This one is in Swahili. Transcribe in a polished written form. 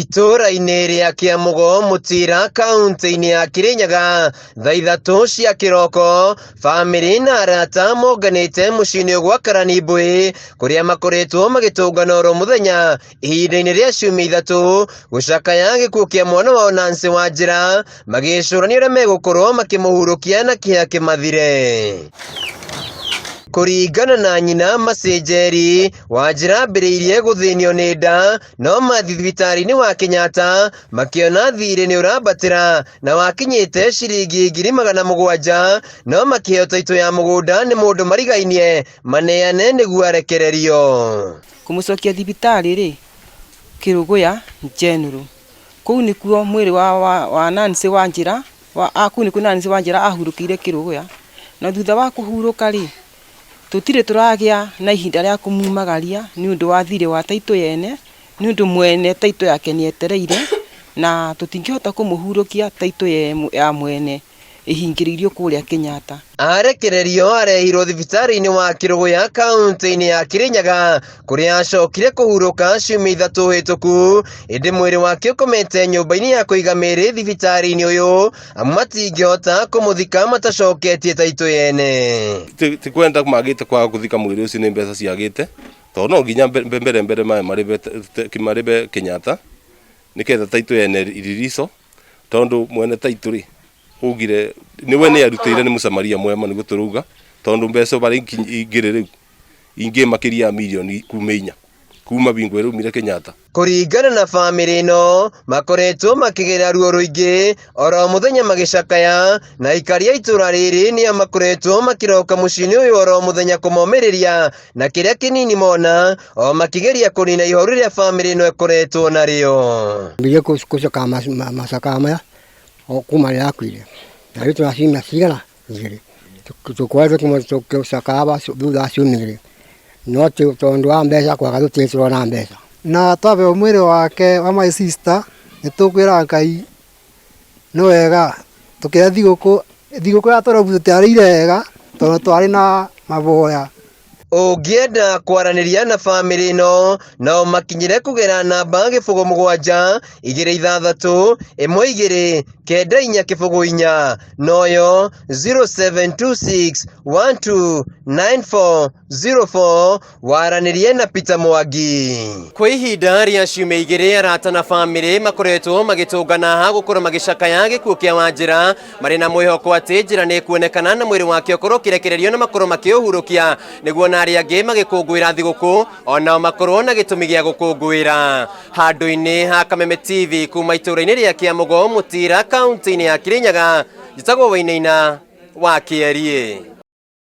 Itũra-inĩ rĩa Kĩamũgo Mũtira kaunti-inĩ ya Kirinyaga thaa 3 cia kĩroko, bamĩrĩ na arata monganĩte mũciĩ-inĩ gwa Karanimbui kũrĩa makoretwo magĩtũngana oro mũthenya ihinda-inĩ rĩa ciumia 3 gũcakaya gĩkuũ kĩa mwana wao Nancy Wanjĩra, magĩcũrania ũrĩa megũkorwo makĩmũhurũkia na kĩeha kĩmathire. Kũringana na nyina Mercy Njeri, Wanjĩra ambĩrĩirie gũthĩnio nĩ nda, no mathiĩ thibitarĩ-inĩ wa Kenyatta makĩona thirĩ nĩ ũrambatĩra na wakinyĩte ciringi 700,000, no makĩheo taitũ ya mũgũnda nĩ mũndũ marigainie maneane nĩguo arekererio. Kũmũcokia thibitarĩ rĩ Kĩrũgũya General, kũu nĩkuo mwĩrĩ wa Nancy Wanjĩra kũu nĩkuo Nancy Wanjĩra ahurũkĩire Kĩrũgũya, na thutha wa kũhurũka rĩ tũtirĩ tũragĩa na ihinda rĩa kũmumagaria nĩ ũndũ wa thirĩ wa taitũ yene, nĩ ũndũ mwene taitũ yake nĩ etereire na tũtingĩhota kũmũhurũkia taitũ ya mwene ihingĩrĩirio kũrĩa Kenyatta. Arekererio arehirwo thibitarĩ-inĩ wa Kĩrũgũya kaunti-inĩ ya Kirinyaga kũrĩa acokire kũhurũka ciumia 3 hĩtũku, ĩndĩ mwĩrĩ wake ũkomete nyũmba-inĩ ya kũiga mĩrĩ thibitarĩ-inĩ ũyũ amu matingĩhota kũmũthika matacoketie taitũ yene. Ti kwenda magĩte kwaga gũthika mwĩrĩ ũcio nĩ mbeca ciagĩte, tondũ no nginya mbere marĩbe Kenyatta nĩgetha taitũ yene iririco, tondũ mwene taitũ rĩ ugire niwe nĩ arutĩire nĩ mũsamaria mwema nĩguo tũruga, tondũ mbeca barĩ ingĩrĩ rĩu ingĩ makĩria ya milioni 4 kuma bingo ĩrumire Kenyatta. Kũringana na bamĩrĩ ĩno, makoretwo makĩgerera ruo rũingĩ oro mũthenya magĩcakaya, na aikari a itũra rĩrĩ nĩo makoretwo makĩroka mũciĩ-inĩ ũyũ oro mũthenya kũmomĩrĩria na kĩrĩa kĩnini mona, o makĩgeria kũnina ihoru rĩrĩa bamĩrĩ ĩno ĩkoretwo narĩo. Mbia kũcoka macakaya maya kuma rĩrĩa akuire, na rĩu tũracimia cigana igĩrĩ tũkoretwo tũgĩcakaya thutha wa ciumia igĩrĩ, no tondũ wa mbeca kwaga tũtirĩ tũrona mbeca. Na twabeo mwĩrĩ wake wa my sister nĩ tũkwĩra Ngai nĩ wega tũkĩra thigũkũ ya tũrobu tũtiarĩire wega tondũ twarĩ na maboya. Ũngĩenda kwaranĩria na bamĩrĩ ĩno no makinyĩre kũgera namba 07 263 12 94 noyo 0726 129404 waranĩrie na Peter Mwangi. Kwa ihinda rĩa ciumia 2 arata na bamĩrĩ makoretwo magĩtũngana ha gũkorwo magĩcakaya gĩkuũ kĩa Wanjĩra marĩ na mwĩhoko atĩ njĩra nĩ kuonekana na mwĩrĩ wake ũkorwo ũkĩrekererio na makorwo makĩũhurũkia nĩguo na arĩa angĩ magĩkũngũĩra thigũkũ onao makorwo na gĩtũmi gĩa gũkũngũĩra. Handũ-inĩ ha Kameme TV kuma itũra-inĩ rĩa Kĩamũgo Mũtira kaunti-inĩ ya Kirinyaga, njĩtagwo Wainaina wa Kĩarie.